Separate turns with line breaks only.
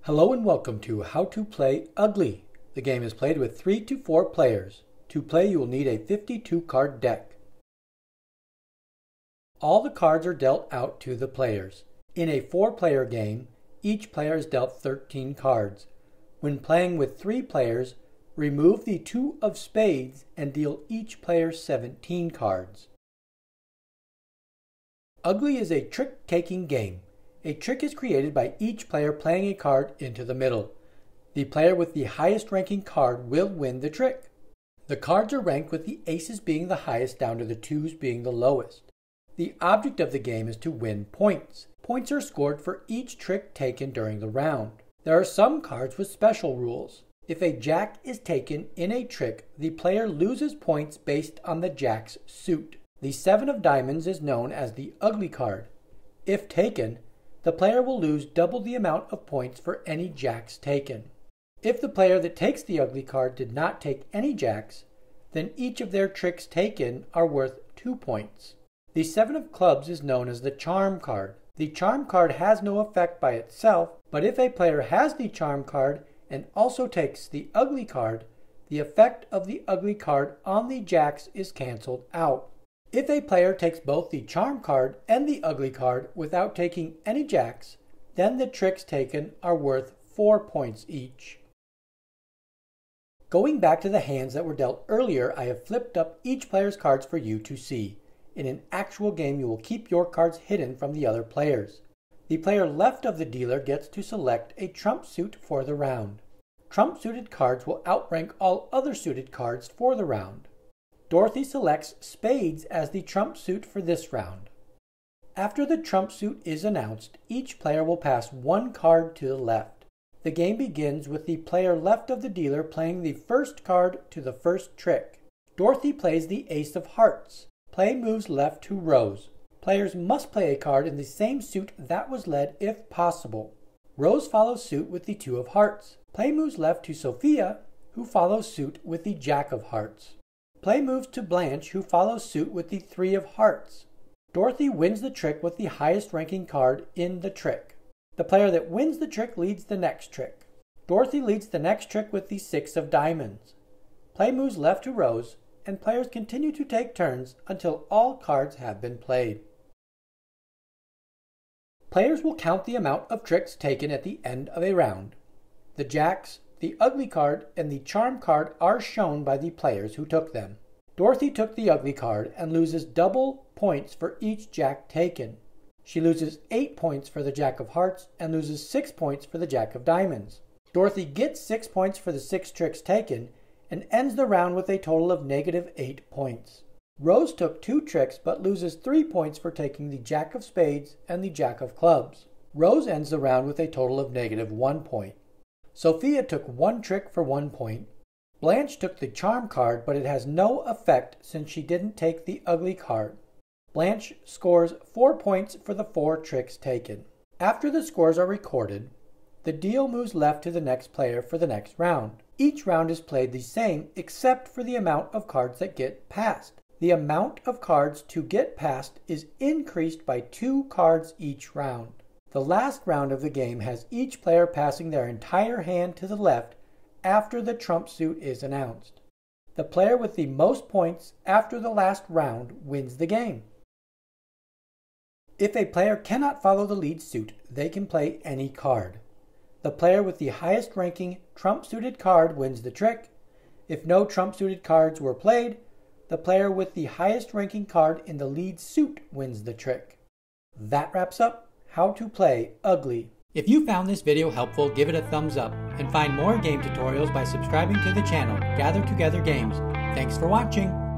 Hello and welcome to How to Play Ugly. The game is played with 3 to 4 players. To play, you will need a 52 card deck. All the cards are dealt out to the players. In a 4-player game, each player is dealt 13 cards. When playing with 3 players, remove the 2 of spades and deal each player 17 cards. Ugly is a trick-taking game. A trick is created by each player playing a card into the middle. The player with the highest ranking card will win the trick. The cards are ranked with the aces being the highest down to the 2s being the lowest. The object of the game is to win points. Points are scored for each trick taken during the round. There are some cards with special rules. If a jack is taken in a trick, the player loses points based on the jack's suit. The 7 of diamonds is known as the ugly card. If taken, the player will lose double the amount of points for any jacks taken. If the player that takes the ugly card did not take any jacks, then each of their tricks taken are worth 2 points. The 7 of clubs is known as the charm card. The charm card has no effect by itself, but if a player has the charm card and also takes the ugly card, the effect of the ugly card on the jacks is canceled out. If a player takes both the charm card and the ugly card without taking any jacks, then the tricks taken are worth 4 points each. Going back to the hands that were dealt earlier, I have flipped up each player's cards for you to see. In an actual game, you will keep your cards hidden from the other players. The player left of the dealer gets to select a trump suit for the round. Trump-suited cards will outrank all other suited cards for the round. Dorothy selects spades as the trump suit for this round. After the trump suit is announced, each player will pass 1 card to the left. The game begins with the player left of the dealer playing the first card to the first trick. Dorothy plays the ace of hearts. Play moves left to Rose. Players must play a card in the same suit that was led if possible. Rose follows suit with the 2 of hearts. Play moves left to Sophia, who follows suit with the jack of hearts. Play moves to Blanche, who follows suit with the 3 of hearts. Dorothy wins the trick with the highest ranking card in the trick. The player that wins the trick leads the next trick. Dorothy leads the next trick with the 6 of diamonds. Play moves left to Rose, and players continue to take turns until all cards have been played. Players will count the amount of tricks taken at the end of a round. The jacks, the ugly card, and the charm card are shown by the players who took them. Dorothy took the ugly card and loses double points for each jack taken. She loses 8 points for the jack of hearts and loses 6 points for the jack of diamonds. Dorothy gets 6 points for the 6 tricks taken and ends the round with a total of -8 points. Rose took 2 tricks but loses 3 points for taking the jack of spades and the jack of clubs. Rose ends the round with a total of -1 point. Sophia took 1 trick for 1 point. Blanche took the charm card, but it has no effect since she didn't take the ugly card. Blanche scores 4 points for the 4 tricks taken. After the scores are recorded, the deal moves left to the next player for the next round. Each round is played the same except for the amount of cards that get passed. The amount of cards to get passed is increased by 2 cards each round. The last round of the game has each player passing their entire hand to the left after the trump suit is announced. The player with the most points after the last round wins the game. If a player cannot follow the lead suit, they can play any card. The player with the highest ranking trump-suited card wins the trick. If no trump-suited cards were played, the player with the highest ranking card in the lead suit wins the trick. That wraps up How to Play Ugly. If you found this video helpful, give it a thumbs up and find more game tutorials by subscribing to the channel Gather Together Games. Thanks for watching.